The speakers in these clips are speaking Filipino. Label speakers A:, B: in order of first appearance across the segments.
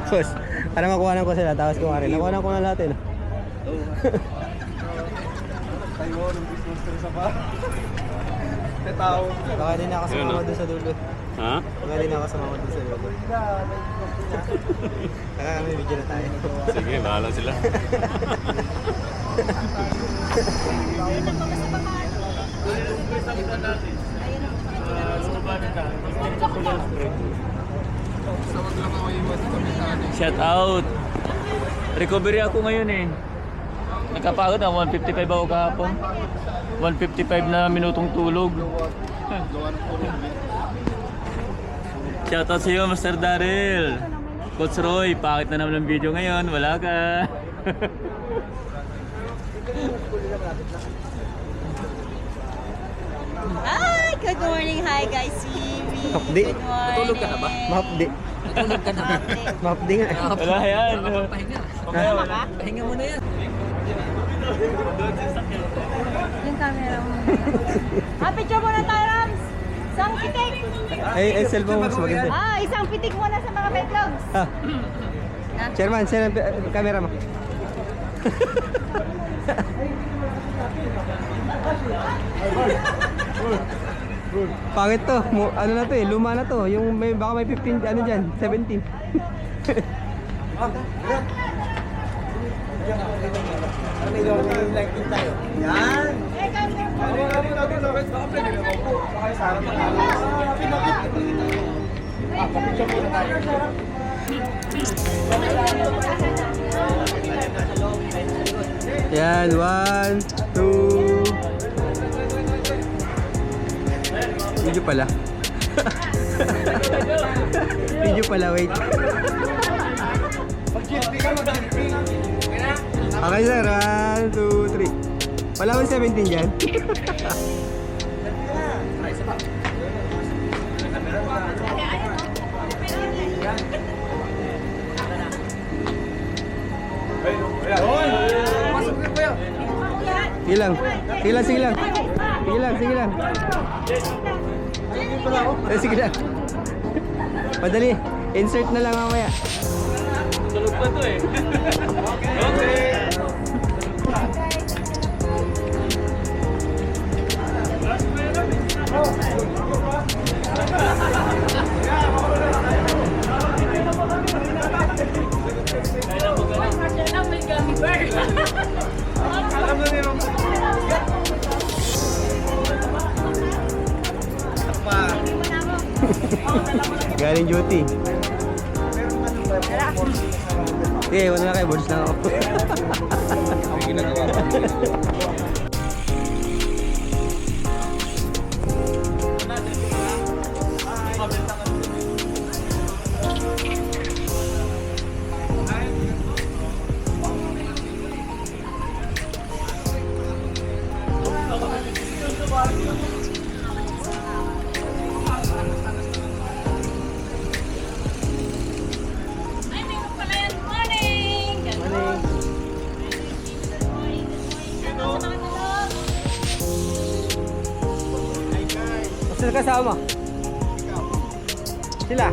A: Boss, para makuha ko sila, tapos ko rin. Nakuha ko na lahat eh.
B: Tayo ng business ko sa pa. Tao.
A: Baka din ako sumama doon sa dulo.
C: Ha?
A: Baka din ako sumama doon sa dulo. Saka kami video na tayo.
C: Sige, bahala sila. Shout out. Recovery ako ngayon eh. Nagkapagod na 155 ako kahapon. 155 na minutong tulog. Shout out sa iyo, Master Daryl. Coach Roy, pakit na naman ang video ngayon. Wala ka.
D: Hi! Good morning! Hi guys!
A: Hapdi.
D: Good morning!
B: Natulog ka na ba?
A: Mahapdi.
B: Natulog ka na ba?
A: Mahapdi nga.
C: Wala yan.
B: Pahinga.
C: Okay, wala.
B: Pahinga mo na yan.
D: Yung camera mo. Picture muna tayo, Rams! Isang pitik!
A: Ay, cellphone mas maganda.
D: Isang pitik muna sa mga betlogs!
A: Ah. Chairman, saan ang camera mo? Pangit to. Ano na to eh, luma na to. Yung may baka may 15 ano diyan, 17.
B: Yan.
A: Yan, 1, 2. Video pala. Video pala, wait. Okay sir, 1, 2, 3. Wala ba 17 dyan? Sige lang. Sige lang, sige lang. Sige lang, sige lang. Sige lang. Madali. Insert na lang mamaya.
C: Tulog pa to eh. Okay.
A: Galing duty. Okay, wala na kayo. Boards na ako. Sino kasama? Sila?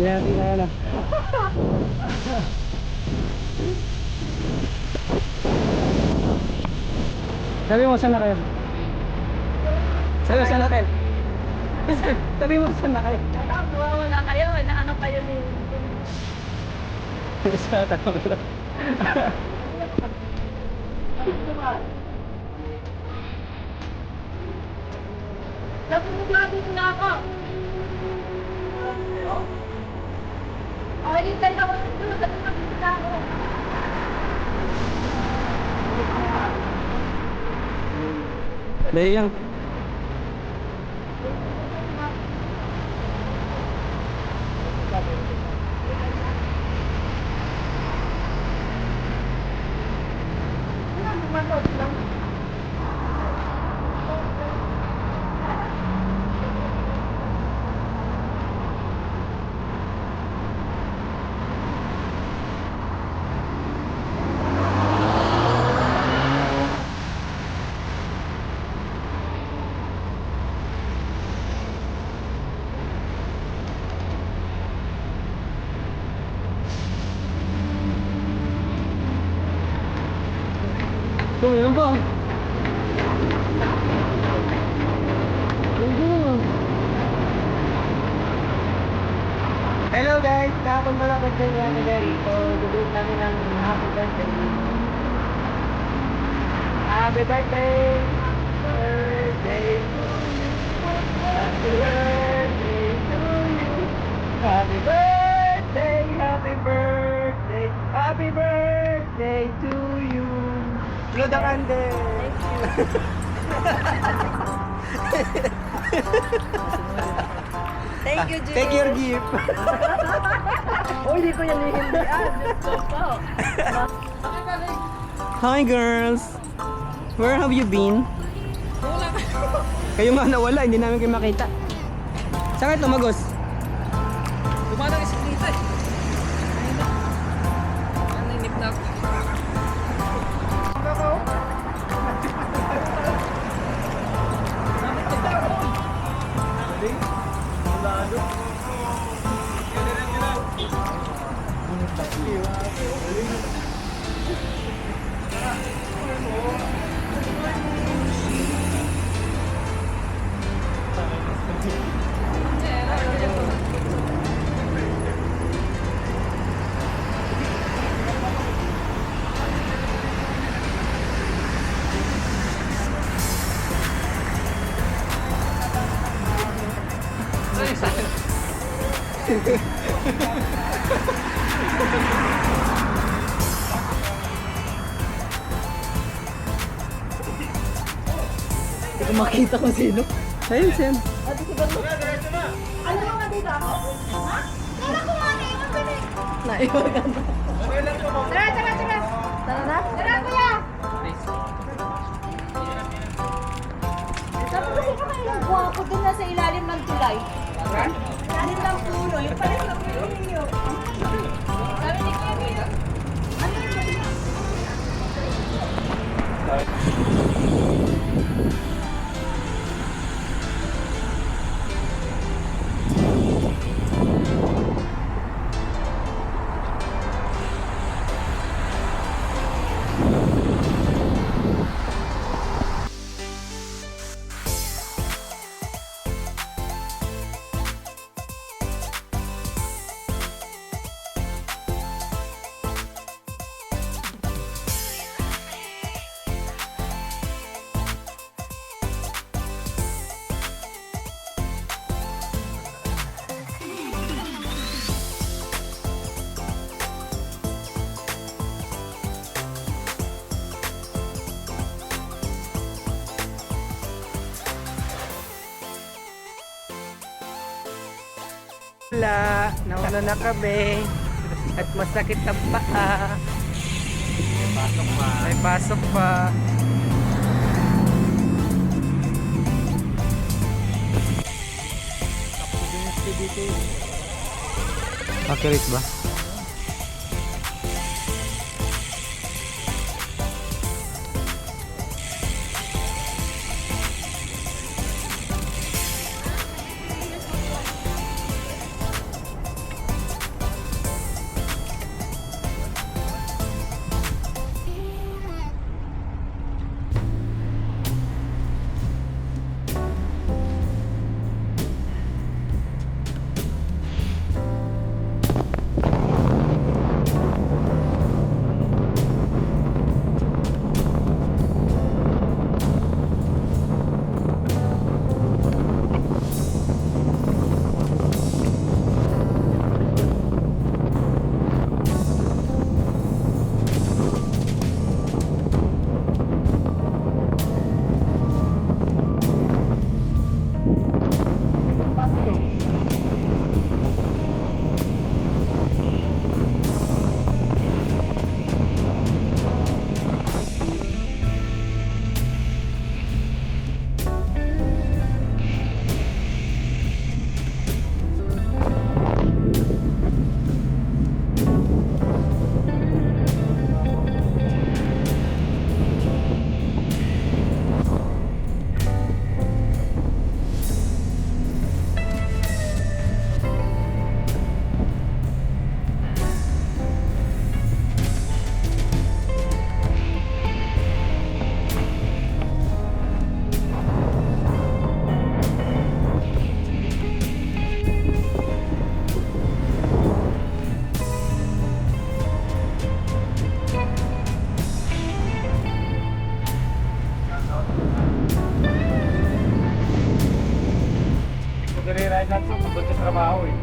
A: Hindi natin na ano. Sabi mo saan na kayo? Sabi mo saan na kayo? Sabi mo saan na kayo?
D: Wala kayo, ano kayo ni...
A: Saan na kayo?
D: Napupunod na ako. Ay, hindi tayo ako nandun. Napupunod na ako.
A: Dahil yan. Kung yun ba? Hello guys! Kahapon pala ko sa Yana Gary. So, gugulog namin ng happy birthday. Happy birthday! Birthday! Happy birthday to you! Happy birthday! Happy birthday! Happy birthday to you! Blow the candle!
D: Thank you, Jude.
A: Take your gift!
D: Oh, hindi ko yan hihindihan.
A: Hi girls! Where have you been? Kayo nga nawala, hindi namin kayo makita. Saan kayo tumagos?
B: Kumanang isiklita eh. Naninip na ako.
D: Hindi ko makita kung sino.
A: Ayun, Sen.
D: Ano mo nga dito ako? Ha? Kala ko nga naiwan ko na. Naiwan ka na. Tara, tara, tara. Tara na? Tara, kuya! Sabi kasi ka kailang guwapo din na sa ilalim ng tulay. Ilalim ng puno. Yung pala sa puno ninyo. Sabi ni Kuya Milo. Ano yun?
A: Nauna na kami at masakit ang paa. May pasok pa. Accurate ba?
B: Dahil lang sa pagod sa trabaho eh.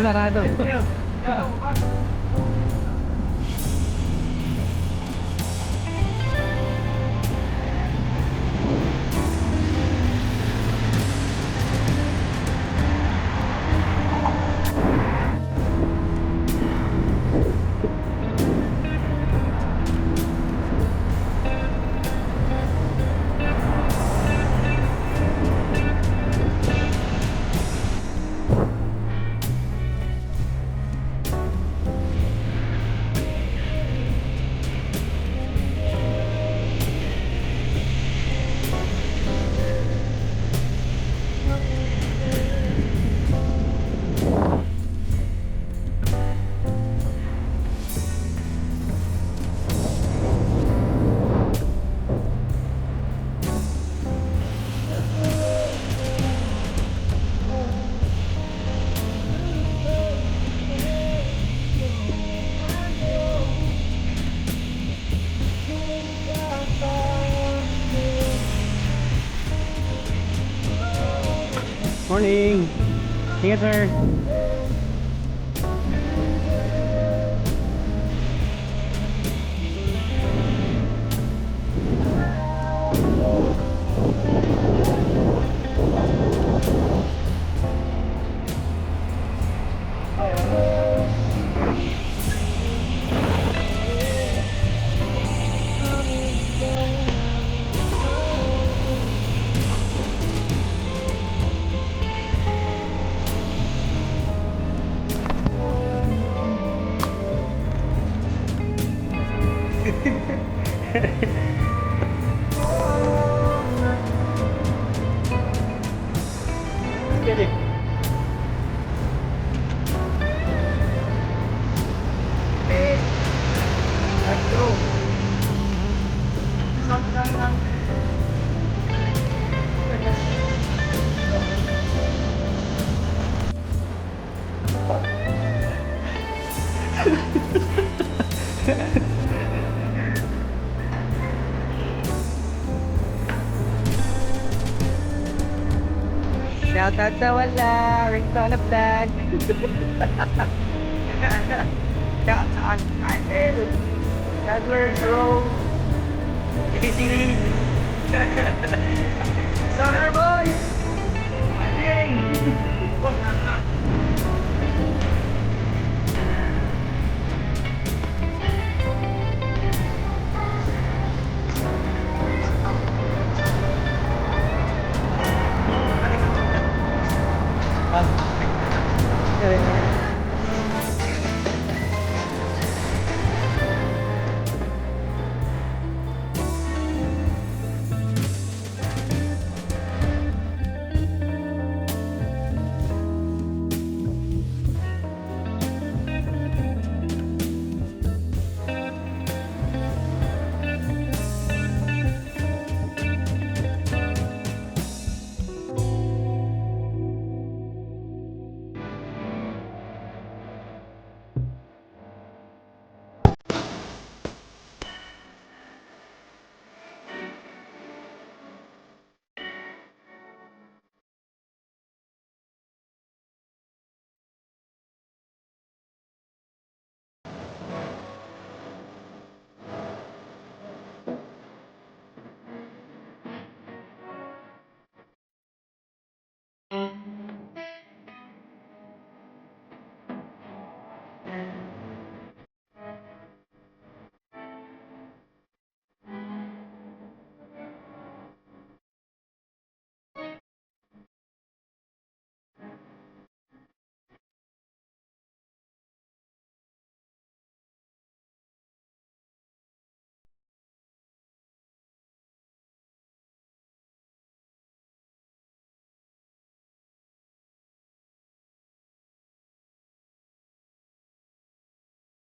A: Sarado. Morning. Ingat, sir. Shout out sa wala, Ringtone of Vlog. Shout out Cartel, Edward Rose, Kitty, Summer Boys, Ding!